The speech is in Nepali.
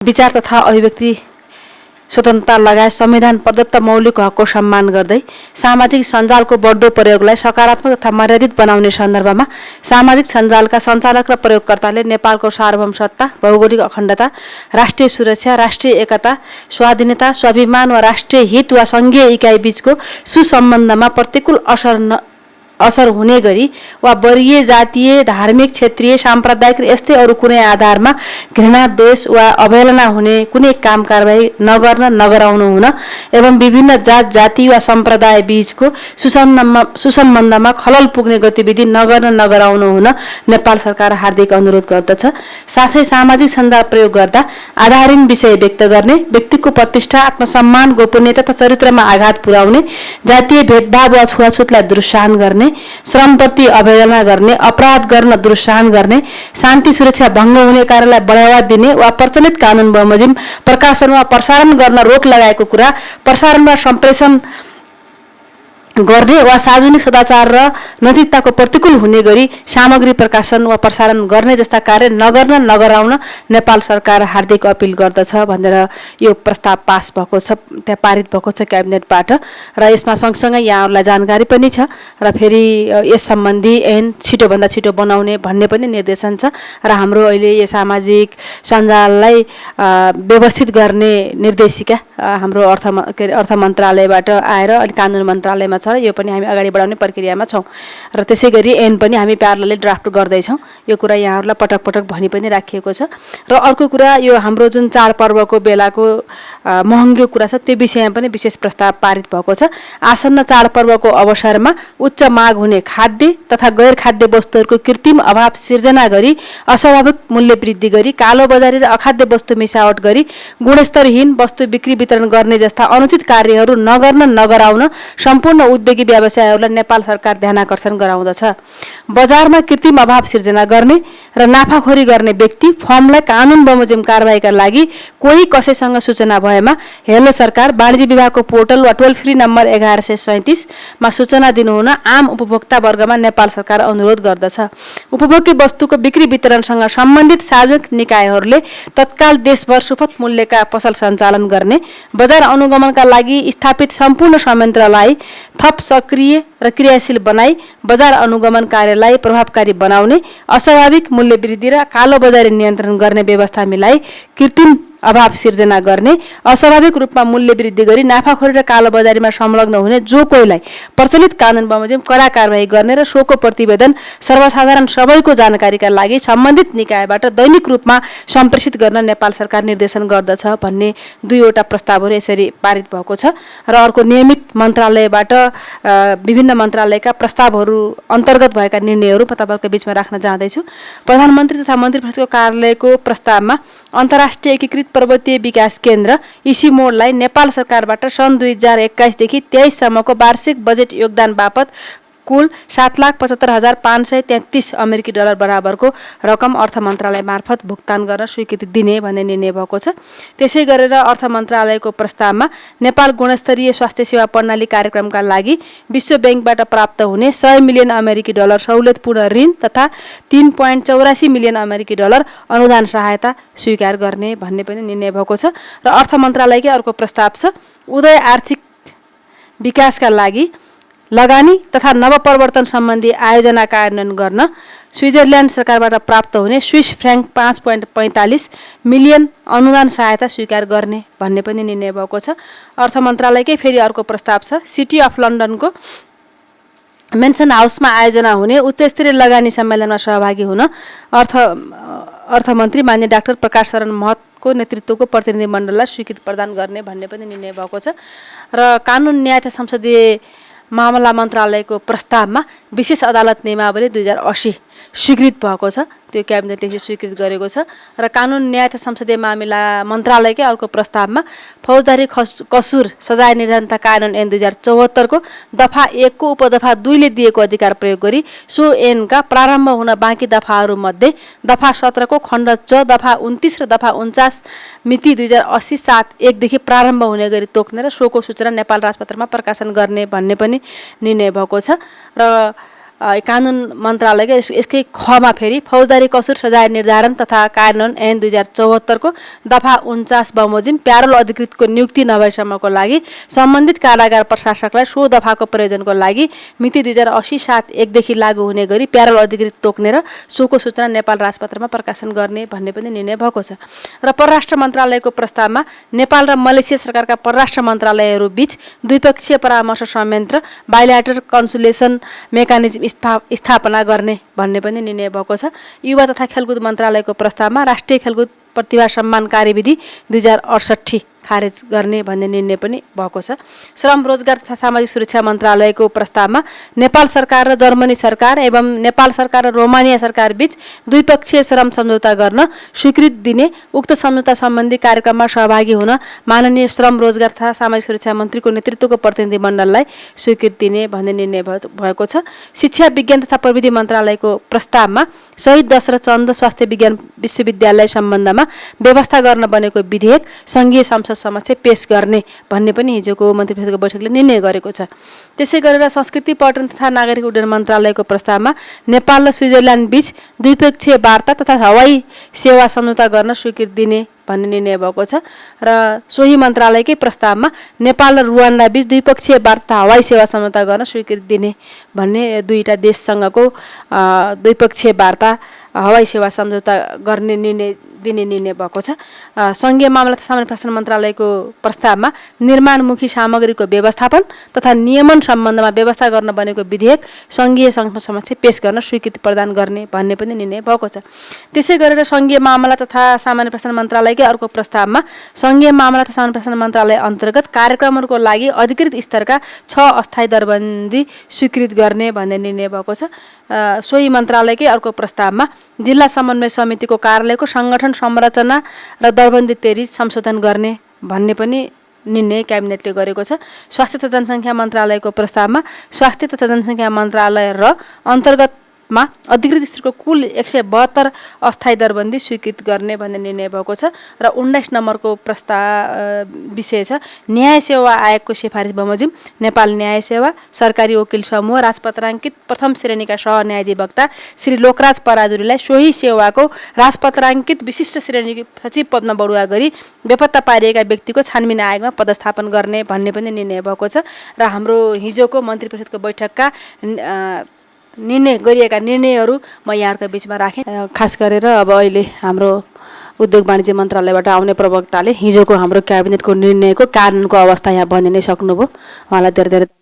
विचार तथा अभिव्यक्ति स्वतन्त्रता लगायत संविधान प्रदत्त मौलिक हकको सम्मान गर्दै सामाजिक सञ्जालको बढ्दो प्रयोगलाई सकारात्मक तथा मर्यादित बनाउने सन्दर्भमा सामाजिक सञ्जालका सञ्चालक र प्रयोगकर्ताले नेपालको सार्वभौम सत्ता, भौगोलिक अखण्डता, राष्ट्रिय सुरक्षा, राष्ट्रिय एकता, स्वाधीनता, स्वाभिमान वा राष्ट्रिय हित वा सङ्घीय इकाइ बीचको सुसम्बन्धमा प्रतिकूल असर हुने गरी वा वर्गीय, जातीय, धार्मिक, क्षेत्रीय, साम्प्रदायिक यस्तै अरू कुनै आधारमा घृणा, द्वेष वा अवहेलना हुने कुनै काम कारबाही नगर्न, नगराउनु हुन एवं विभिन्न जात, जाति वा सम्प्रदाय बीचको सुसम्बन्धमा खलल पुग्ने गतिविधि नगर्न, नगराउनु हुन नेपाल सरकार हार्दिक अनुरोध गर्दछ। साथै सामाजिक सञ्जाल प्रयोग गर्दा आधारहीन विषय व्यक्त गर्ने, व्यक्तिको प्रतिष्ठा, आत्मसम्मान, गोपनीयता तथा चरित्रमा आघात पुर्याउने, जातीय भेदभाव वा छुवाछुतलाई दुरुत्साहन गर्ने, श्रमप्रति अवहेलना गर्ने, अपराध गर्न दुरुत्साहन गर्ने, शान्ति सुरक्षा भङ्ग हुने कार्यलाई बढावा दिने वा प्रचलित कानुन बमोजिम प्रकाशन वा प्रसारण गर्न रोक लगाएको कुरा, प्रसारण वा सम्प्रेषण गर्ने वा सार्वजनिक सदाचार र नैतिकताको प्रतिकूल हुने गरी सामग्री प्रकाशन वा प्रसारण गर्ने जस्ता कार्य नगर्न, नगराउन नेपाल सरकार हार्दिक अपिल गर्दछ भनेर यो प्रस्ताव पास भएको छ, त्यहाँ पारित भएको छ क्याबिनेटबाट। र यसमा सँगसँगै यहाँहरूलाई जानकारी पनि छ र फेरि यस सम्बन्धी ऐन छिटोभन्दा छिटो बनाउने भन्ने पनि निर्देशन छ र हाम्रो अहिले यो सामाजिक सञ्जाललाई व्यवस्थित गर्ने निर्देशिका हाम्रो अर्थ मन्त्रालयबाट आएर अहिले कानुन मन्त्रालयमा छ र यो पनि हामी अगाडि बढाउने प्रक्रियामा छौँ र त्यसै गरी ऐन पनि हामी प्यारलले ड्राफ्ट गर्दैछौँ। यो कुरा यहाँहरूलाई पटक पटक भनी पनि राखिएको छ। र अर्को कुरा यो हाम्रो जुन चाडपर्वको बेलाको महँगो कुरा छ त्यो विषयमा पनि विशेष प्रस्ताव पारित भएको छ। आसन्न चाडपर्वको अवसरमा उच्च माग हुने खाद्य तथा गैर खाद्य वस्तुहरूको कृत्रिम अभाव सिर्जना गरी अस्वाभाविक मूल्य वृद्धि गरी कालोबजारी र अखाद्य वस्तु मिसावट गरी गुणस्तरहीन वस्तु बिक्री वितरण गर्ने जस्ता अनुचित कार्यहरू नगर्न, नगराउन सम्पूर्ण उद्योगी व्यवसायहरूलाई नेपाल सरकार ध्यानाकर्षण गराउँदछ। बजारमा कृत्रिम अभाव सिर्जना गर्ने र नाफाखोरी गर्ने व्यक्ति फर्मलाई कानुन बमोजिम कारबाहीका लागि कोही कसैसँग सूचना भएमा हेलो सरकार वाणिज्य विभागको पोर्टल वा टोल फ्री नम्बर 1137 मा सूचना दिनुहुन आम उपभोक्ता वर्गमा नेपाल सरकार अनुरोध गर्दछ। उपभोग्य वस्तुको बिक्री वितरणसँग सम्बन्धित सार्वजनिक निकायहरूले तत्काल देशभर सुपथ मूल्यका पसल सञ्चालन गर्ने, बजार अनुगमनका लागि स्थापित सम्पूर्ण संयन्त्रलाई थप सक्रिय र क्रियाशील बनाई बजार अनुगमन कार्यलाई प्रभावकारी बनाउने, अस्वाभाविक मूल्य वृद्धि र कालोबजारी नियन्त्रण गर्ने व्यवस्था मिलाई कृत्रिम अभाव सिर्जना गर्ने, अस्वाभाविक रूपमा मूल्य वृद्धि गरी नाफाखोरी र कालोबजारीमा संलग्न हुने जो कोहीलाई प्रचलित कानुन बमोजिम कडा कारबाही गर्ने र सोको प्रतिवेदन सर्वसाधारण सबैको जानकारीका लागि सम्बन्धित निकायबाट दैनिक रूपमा सम्प्रेषित गर्न नेपाल सरकार निर्देशन गर्दछ भन्ने दुईवटा प्रस्तावहरू यसरी पारित भएको छ। र अर्को नियमित मन्त्रालयबाट विभिन्न मन्त्रालयका प्रस्तावहरू अन्तर्गत भएका निर्णयहरू म तपाईँहरूको बिचमा राख्न चाहँदैछु। प्रधानमन्त्री तथा मन्त्री परिषदको कार्यालयको प्रस्तावमा अन्तर्राष्ट्रिय एकीकृत पर्वतीय विकास केन्द्र इसिमोडलाई नेपाल सरकारबाट सन् 2021 देखि 23 सम्मको वार्षिक बजेट योगदान बापत कुल $7,75,533 अमेरिकी डलर बराबरको रकम अर्थ मन्त्रालय मार्फत भुक्तान गर्न स्वीकृति दिने भन्ने निर्णय भएको छ। त्यसै गरेर अर्थ मन्त्रालयको प्रस्तावमा नेपाल गुणस्तरीय स्वास्थ्य सेवा प्रणाली कार्यक्रमका लागि विश्व ब्याङ्कबाट प्राप्त हुने 100 मिलियन अमेरिकी डलर सहुलियतपूर्ण ऋण तथा 3.84 मिलियन अमेरिकी डलर अनुदान सहायता स्वीकार गर्ने भन्ने पनि निर्णय भएको छ। र अर्थ मन्त्रालयकै अर्को प्रस्ताव छ उदय आर्थिक विकासका लागि लगानी तथा नवप्रवर्तन सम्बन्धी आयोजना कार्यान्वयन गर्न स्विजरल्यान्ड सरकारबाट प्राप्त हुने स्विस फ्र्याङ्क 5.45 मिलियन अनुदान सहायता स्वीकार गर्ने भन्ने पनि निर्णय भएको छ। अर्थ मन्त्रालयकै फेरि अर्को प्रस्ताव छ सिटी अफ लन्डनको मेन्सन हाउसमा आयोजना हुने उच्चस्तरीय लगानी सम्मेलनमा सहभागी हुन अर्थमन्त्री मान्य डाक्टर प्रकाश शरण महतको नेतृत्वको प्रतिनिधि मण्डललाई स्वीकृति प्रदान गर्ने भन्ने पनि निर्णय भएको छ। र कानुन न्याय तथा संसदीय मामला मन्त्रालयको प्रस्तावमा विशेष अदालत नियमावली 2080 स्वीकृत भएको छ, त्यो क्याबिनेटले स्वीकृत गरेको छ। र कानुन न्याय तथा संसदीय मामिला मन्त्रालयकै अर्को प्रस्तावमा फौजदारी कसुर सजाय निर्धारणता कानुन ऐन 2074 को दफा 1 को उपदफा 2 ले दिएको अधिकार प्रयोग गरी सो ऐनका प्रारम्भ हुन बाँकी दफाहरूमध्ये दफा 17 को खण्ड च दफा 29 र दफा 49 मिति 2080 7/1 देखि प्रारम्भ हुने गरी तोक्ने र सोको सूचना नेपाल राजपत्रमा प्रकाशन गर्ने भन्ने पनि निर्णय भएको छ। र कानुन मन्त्रालयको यसकै खमा फेरि फौजदारी कसुर सजाय निर्धारण तथा कार्यान्वयन ऐन 2074 को दफा 49 बमोजिम प्यारोल अधिकृतको नियुक्ति नभएसम्मको लागि सम्बन्धित कारागार प्रशासकलाई सो दफाको प्रयोजनको लागि मिति 2080 7 1 देखि लागू हुने गरी प्यारोल अधिकृत तोक्ने र सोको सूचना नेपाल राजपत्रमा प्रकाशन गर्ने भन्ने पनि निर्णय भएको छ। र परराष्ट्र मन्त्रालयको प्रस्तावमा नेपाल र मलेसिया सरकारका परराष्ट्र मन्त्रालयहरू बीच द्विपक्षीय परामर्श संयन्त्र बाइल्याटरल कन्सुलेसन मेकानिजम स्थापना गर्ने भन्ने पनि निर्णय भएको छ। युवा तथा खेलकुद मन्त्रालयको प्रस्तावमा राष्ट्रिय खेलकुद प्रतिभा सम्मान कार्यविधि 2068 खारेज गर्ने भन्ने निर्णय पनि भएको छ। श्रम रोजगार तथा सामाजिक सुरक्षा मन्त्रालयको प्रस्तावमा नेपाल सरकार र जर्मनी सरकार एवं नेपाल सरकार र रोमानिया सरकार बीच द्विपक्षीय श्रम सम्झौता गर्न स्वीकृति दिने उक्त सम्झौता सम्बन्धी कार्यक्रममा सहभागी हुन माननीय श्रम रोजगार तथा सामाजिक सुरक्षा मन्त्रीको नेतृत्वको प्रतिनिधि मण्डललाई स्वीकृति दिने भन्ने निर्णय भएको छ। शिक्षा विज्ञान तथा प्रविधि मन्त्रालयको प्रस्तावमा शहीद दशरथ चन्द स्वास्थ्य विज्ञान विश्वविद्यालय सम्बन्धमा व्यवस्था गर्न बनेको विधेयक संघीय संसद समक्ष पेश गर्ने भन्ने पनि हिजोको मन्त्री परिषदको बैठकले निर्णय गरेको छ। त्यसै गरेर संस्कृति पर्यटन तथा नागरिक उड्डयन मन्त्रालयको प्रस्तावमा नेपाल र स्विजरल्यान्ड बीच द्विपक्षीय वार्ता तथा हवाई सेवा सम्झौता गर्न स्वीकृति दिने भन्ने निर्णय भएको छ। र सोही मन्त्रालयकै प्रस्तावमा नेपाल र रुवान्डा बीच द्विपक्षीय वार्ता हवाई सेवा सम्झौता गर्न स्वीकृति दिने भन्ने दुईटा देशसँगको द्विपक्षीय वार्ता हवाई सेवा सम्झौता गर्ने दिने निर्णय भएको छ। सङ्घीय मामला तथा सामान्य प्रशासन मन्त्रालयको प्रस्तावमा निर्माणमुखी सामग्रीको व्यवस्थापन तथा नियमन सम्बन्धमा व्यवस्था गर्न बनेको विधेयक सङ्घीय संसद समक्ष पेश गर्न स्वीकृति प्रदान गर्ने भन्ने पनि निर्णय भएको छ। त्यसै गरेर सङ्घीय मामला तथा सामान्य प्रशासन मन्त्रालयकै अर्को प्रस्तावमा सङ्घीय मामला तथा सामान्य प्रशासन मन्त्रालय अन्तर्गत कार्यक्रमहरूको लागि अधिकृत स्तरका 6 अस्थायी दरबन्दी स्वीकृत गर्ने भन्ने निर्णय भएको छ। सोही मन्त्रालयकै अर्को प्रस्तावमा जिल्ला समन्वय समितिको कार्यालयको सङ्गठन संरचना र दरबन्दी तेरिज संशोधन गर्ने भन्ने पनि निर्णय क्याबिनेटले गरेको छ। स्वास्थ्य तथा जनसङ्ख्या मन्त्रालयको प्रस्तावमा स्वास्थ्य तथा जनसङ्ख्या मन्त्रालय र अन्तर्गतमा अधिकृत स्तरको कुल 172 अस्थायी दरबन्दी स्वीकृत गर्ने भन्ने निर्णय भएको छ। र 19 नम्बरको प्रस्ताव विषय छ न्याय सेवा आयोगको सिफारिस बमोजिम नेपाल न्याय सेवा सरकारी वकिल समूह राजपत्राङ्कित प्रथम श्रेणीका सहन्यायाधिवक्ता श्री लोकराज पराजुलीलाई सोही सेवाको राजपत्राङ्कित विशिष्ट श्रेणीको सचिव पदमा बढुवा गरी बेपत्ता पारिएका व्यक्तिको छानबिन आयोगमा पदस्थापन गर्ने भन्ने पनि निर्णय भएको छ। र हाम्रो हिजोको मन्त्री परिषदको बैठकका निर्णय गरिएका निर्णयहरू म यहाँहरूको बिचमा राखेँ। खास गरेर अब अहिले हाम्रो उद्योग वाणिज्य मन्त्रालयबाट आउने प्रवक्ताले हिजोको हाम्रो क्याबिनेटको निर्णयको कानुनको अवस्था यहाँ भनिनै सक्नुभयो। उहाँलाई धेरै धेरै